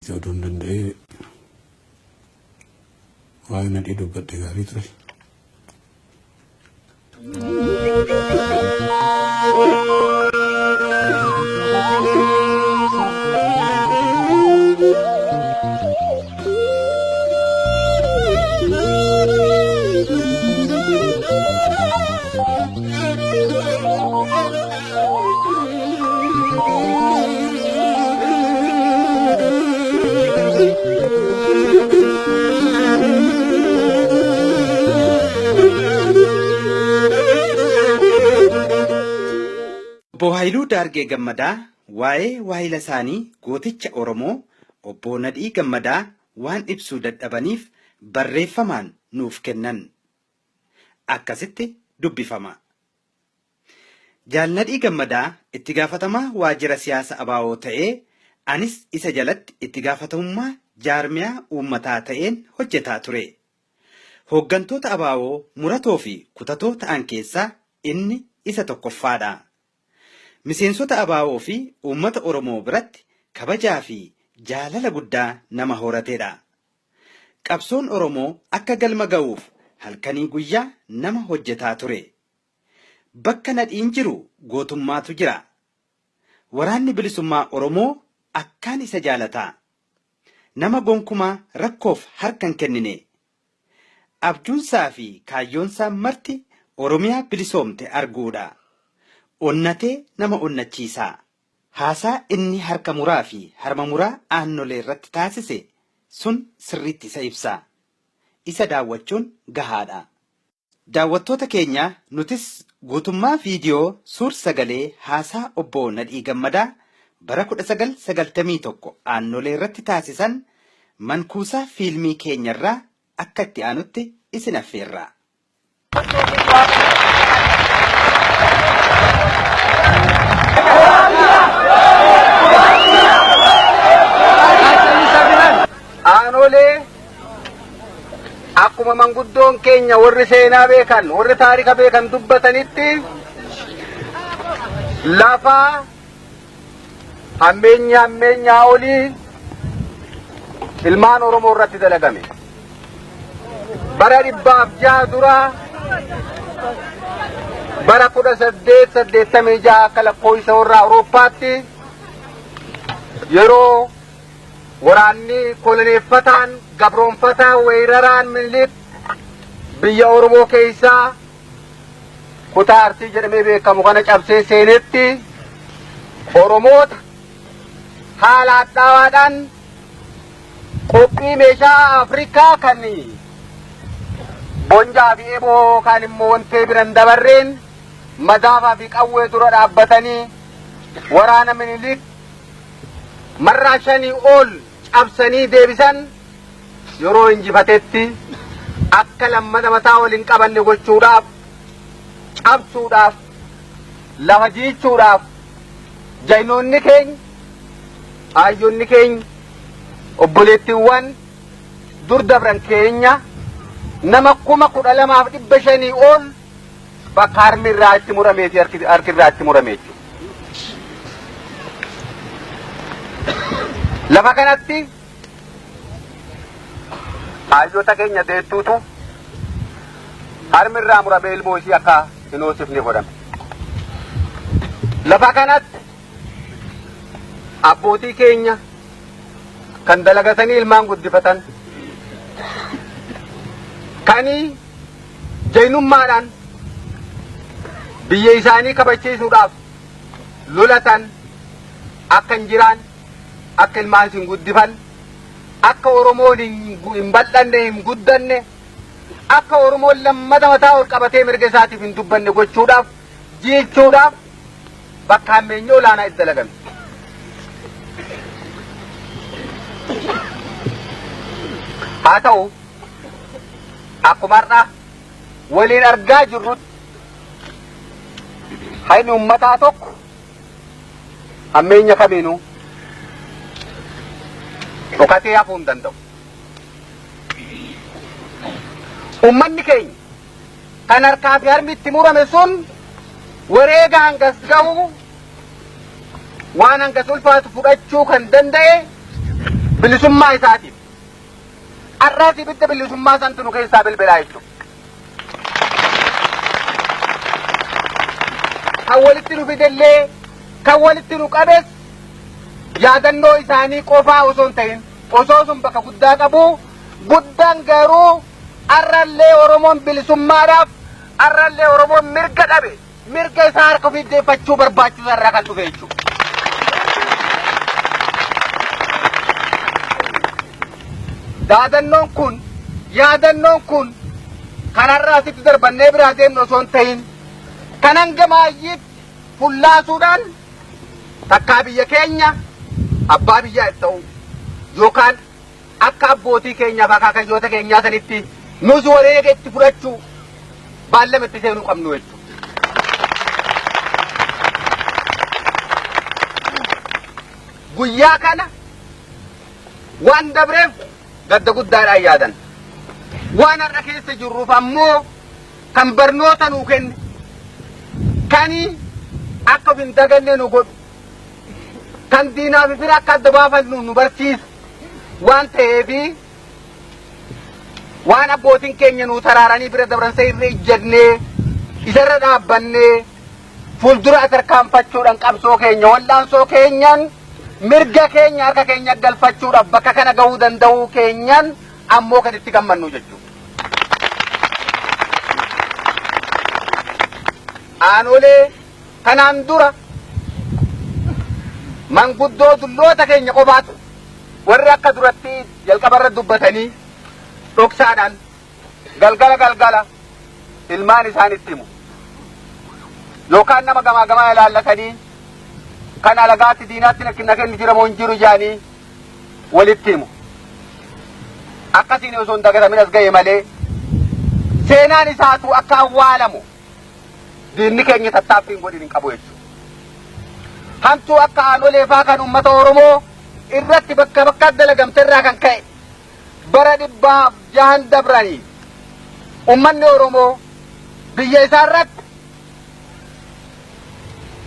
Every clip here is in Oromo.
Jodoon danda'ee waa'ee nadhii dubbadhe gaarii ture. Obbo Haayiluu Daargee Gammadaa waa'ee waahila isaanii gooticha Oromoo Obbo Nadhii Gammadaa waan ibsuu dadhabaniif barreeffamaan nuuf kennan. Akkasitti dubbifama. Jaal Nadhii Gammadaa itti gaafatamaa waajjira siyaasa ABO ta'ee anis isa jalatti itti gaafatamummaa jaarmiyaa uummataa ta'een hojjetaa ture. Hooggantoota ABO muratoo fi kutatoo ta'an keessaa inni isa tokkoffaadha. Miseensota ABO fi uummata Oromoo biratti kabajaa fi jaalala guddaa nama horatedha. Qabsoon Oromoo akka galma ga'uuf halkanii guyyaa nama hojjetaa ture. Bakka nadhiin jiru gootummaatu jira. Waraanni bilisummaa Oromoo akkaan isa jaalataa. Nama gonkumaa rakkoof harkan kennine. Abjuunsaa fi kaayyoonsaa marti Oromiyaa bilisoomte arguudha. Onnatee nama onnachiisaa. Haasaa inni harka muraa fi harma muraa aannolee irratti taasise sun sirriitti isa ibsa. Isa daawwachuun gahaadha. Daawwattoota keenya nutis guutummaa viidiyoo suur sagalee haasaa Obbo Nadhii Gammadaa bara 1991 aannolee irratti taasisan mankuusaa fiilmii keenyarraa akka itti aanutti isin affeerra. Aanolee akkuma manguddoon keenya warri seenaa beekan warri taarika beekan dubbatanitti lafa hammeenyaa olii ilmaan Oromoo irratti dalagame. Bara 600 dura bara 1886 akka lakkoofsa warra Awurooppaatti yeroo waraanni koloneeffataan gabroonfataa weeraraan Minilik biyya Oromoo keessaa kutaa Arsii jedhamee beekamu kana cabsee seenetti Oromoota haala addawaadhaan qophii meeshaa Afrikaa kan bonjaa fi eeboo kan immoo wantee biran dabarreen madaafaa fi qawwee dura dhaabbatanii waraana Minilik marraa 5 ol cabsanii deebisan yeroo injifatetti akka lammata mataa waliin qabanne gochuudhaaf cabsuudhaaf lafa jiichuudhaaf jaynoonni keenya hayyoonni keenya obboleettiiwwan dur dabran keenya nama 12,500 ol bakka harmi irraa itti murameeti harki irraa itti murameeti. Lafa kanatti hayyoota keenya deettuutu harmi irraa muramee ilmoo ishii akka hin hoosifne godhame. Lafa kanatti abbootii keenya kan dalagatanii ilmaan guddifatan kanii jaynummaadhaan biyya isaanii kabachiisuudhaaf lolatan akka hin jiraan akka ilmaan isin guddifan akka Oromoon hin bal'anne hin guddanne akka Oromoon lammata mataa ol qabatee mirga isaatiif hin dubbanne gochuudhaaf jiichuudhaaf bakka hammeenya olaanaa itti dalagame. Haa ta'u akkuma har'a waliin argaa jirrutti hayni uummataa tokko hammeenya kamiinuu dhokatee hafuu hin danda'u. Uummanni keenya kan harkaa fi harmi itti murame sun wareega hangas ga'u waan hangas ulfaatu fudhachuu kan danda'e bilisummaa isaatiif arraati bitta bilisummaa santu nu keessaa bilbilaa jechuudha. Kan walitti nu fidellee kan walitti nu qabes yaadannoo isaanii qofaa osoo hin ta'in osoo sun bakka guddaa qabu guddaan garuu arrallee Oromoon bilisummaadhaaf arrallee Oromoon mirga dhabe mirga isaa harka ofii deeffachuu barbaachisu irraa kan dhufe jechuudha. Yaadannoon kun kanarraa asitti darbannee biraa deemnu osoo hin ta'in kan hanga maayyiitti fullaasuudhaan takkaa biyya keenya abbaa biyyaa ta'u yookaan akka abbootii keenyaaf akaakayyoota keenyaa sanitti nus wareega itti fudhachuu baallama itti seenuu qabnu jechuudha. Guyyaa kana waan dabreef gadda guddaadhaan yaadan. Waan har'a keessa jirruuf ammoo kan barnoota nuu kenne kani akka hin daganne nu godhu kan diinaa fi fira akka adda baafannu nu barsiisa waan ta'eefi waan abbootiin keenya nu taraaranii bira dabarsee irra ijjannee isarra dhaabbannee fuuldura tarkaanfachuudhaan qabsoo keenya wallaansoo keenyan mirga keenya harka keenya galfachuudhaaf bakka kana gahuu danda'uu keenyan ammoo kan itti gammannu jechuudha. Aanolee kanaan dura manguddoo dulloota keenya qofaatu warri akka duratti jalqabarra dubbatanii dhoksaadhaan galgala ilmaan isaanitti himu yookaan nama gamaa ilaallatanii kan alagaatti diinaatti nakkina kenni jira moo hin jiru jaanii walitti himu. Akkasiin osoo hin dagatamin as ga'e malee seenaan isaatu akka awwaalamu diinni keenya tattaaffiin godhin hin qabu jechuudha. Hamtuu akka aanolee faa kan uummata Oromoo irratti bakka dalagamte irraa kan ka'e bara 600 dabranii uummanni Oromoo biyya isaa irratti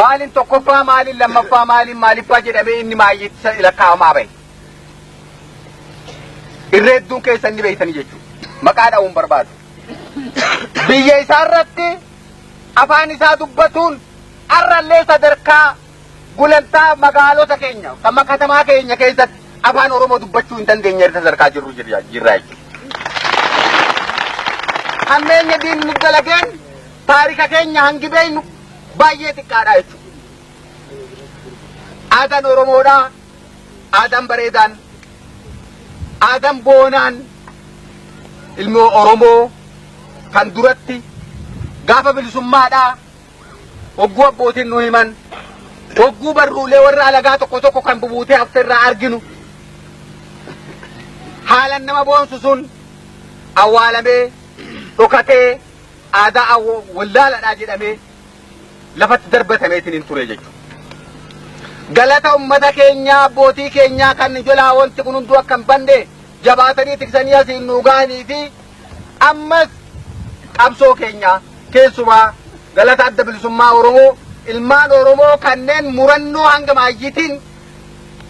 maalin tokkoffaa maalin lammaffaa maalin maaliffaa jedhamee inni maayyitti lakkaa'amaa bahe. Irra hedduun keessan ni beeytanii jechuudha. Maqaa dha'uun barbaadu. Biyya isaa irratti afaan isaa dubbatuun arrallee sadarkaa gulantaa magaalota keenya kan katamaa keenya keessatti afaan Oromoo dubbachuu hin dandeenye irra sadarkaa jirra jechuudha. Hammeenya diinni dalageen taarika keenya hangi beeynu baay'ee xiqqaadha jechuudha. Aadaan Oromoodhaa aadaan bareedaan aadaan boonaan ilmi Oromoo kan duratti gaafa bilisummaadhaa hogguu abbootiin nu himan hogguu barruulee warra alagaa tokko kan bubuutee hafteerraa arginu haalan nama boonsu sun awwaalamee dhokatee aadaa wallaaladhaa jedhamee lafatti darbatameetiin hin ture jechuudha. Galata ummata keenyaa abbootii keenyaa kan jolaa wanti kun hunduu akka hin banne jabaatanii tiksanii asiin nu ga'anii fi ammas qabsoo keenyaa keessumaa galata adda bilisummaa Oromoo ilmaan Oromoo kanneen murannoo hanga maayyitiin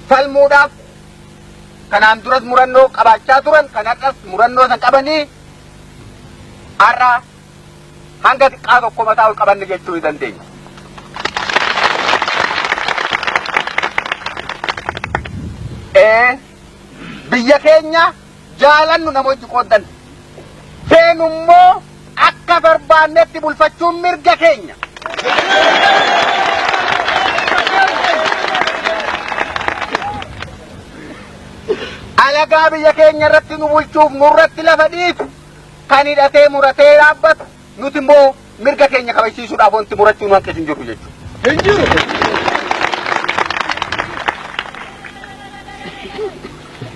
falmuudhaaf kanaan duras murannoo qabaachaa turan kan akkas murannoo san qabanii har'a hanga xiqqaa tokko mataa ol qabanne jechuu ni dandeenya. Biyya keenya jaalannu namoonni qooddan feenummoo akka barbaannetti bulfachuun mirga keenya. Alagaa biyya keenya irratti nu bulchuuf nurratti lafa dhiitu kan hidhatee muratee dhaabbatu nuti immoo mirga keenya kabachiisuudhaaf wanti murachuun hanqis hin jiru jechuudha. Hin jiru.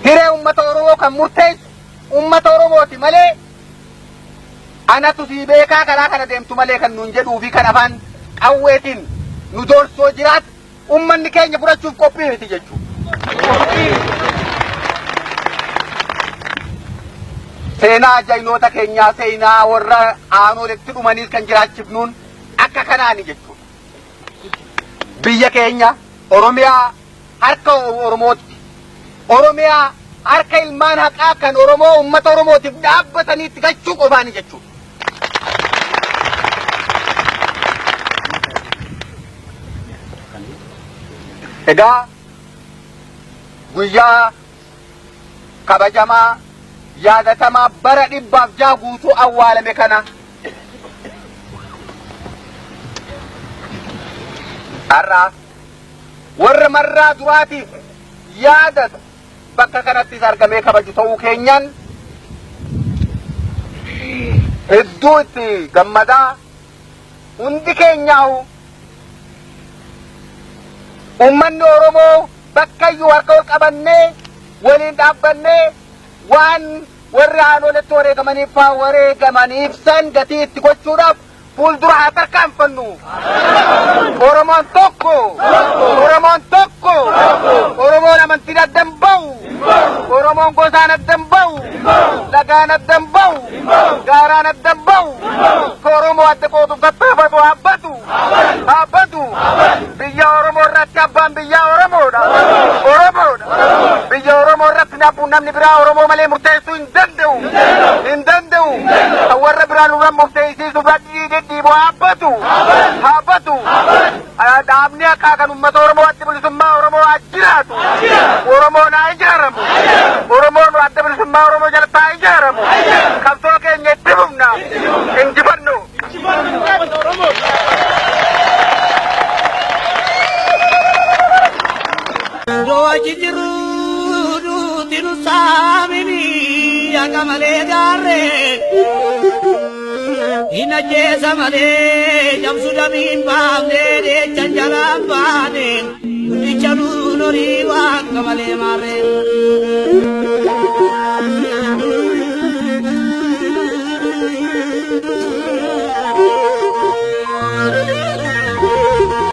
Hiree ummata Oromoo kan murteessu ummata Oromooti malee anatu sii beekaa karaa kana deemtu malee kan nuun jedhuu fi kan afaan qawweetiin nu doorsoo jiraatu ummanni keenya fudhachuuf qophii miti jechuudha. Seenaa jaynoota keenyaa seenaa warra aanoletti dhumaniis kan jiraachifnuun akka kanaani jechuudha. Biyya keenya Oromiyaa harka Oromootti Oromiyaa harka ilmaan haqaa kan Oromoo uummata Oromootiif dhaabbataniitti galchuu qofaani jechuudha. Egaa guyyaa kabajamaa yaadatamaa bara 100 guutuu awwaalame kana har'a warra marraa duraatiif yaadatu bakka kanattis argamee kabaju ta'uu keenyan hedduu itti gammadaa hundi keenyaa'u ummanni Oromoo bakka iyyuu harka ol qabannee waliin dhaabbannee waan warri aanoletti wareegamaniif san gatii itti gochuudhaaf fuuldura haa tarkaanfannu. Oromoon tokko, Oromoon tokko, Oromoon amantiin addan bahu, Oromoon gosaan addan bahu, lagaan addan bahu, gaaraan addan bahu, Oromoo adda qootuuf tattaafatu haabbatu, biyya Oromoo irratti abbaan biyya Oromoodha, biyya Oromoo irratti namni biraa Oromoo malee murteessuu hin danda'u, kan warra biraan uuman murteessisuuf dhidhiibu haabbatu, dhaabni haqaa kan uummata Oromoo adda bilisummaa Oromoo haa jiraatu, Oromoon haa ijaaramu, Oromoon adda bilisummaa Oromoo jalatti haa ijaaramu, qabsoo keenya itti fufna, injifannu. Ina jesa male jam sudah mimpi de janjalan bane, di jalur nori wak kamale mare.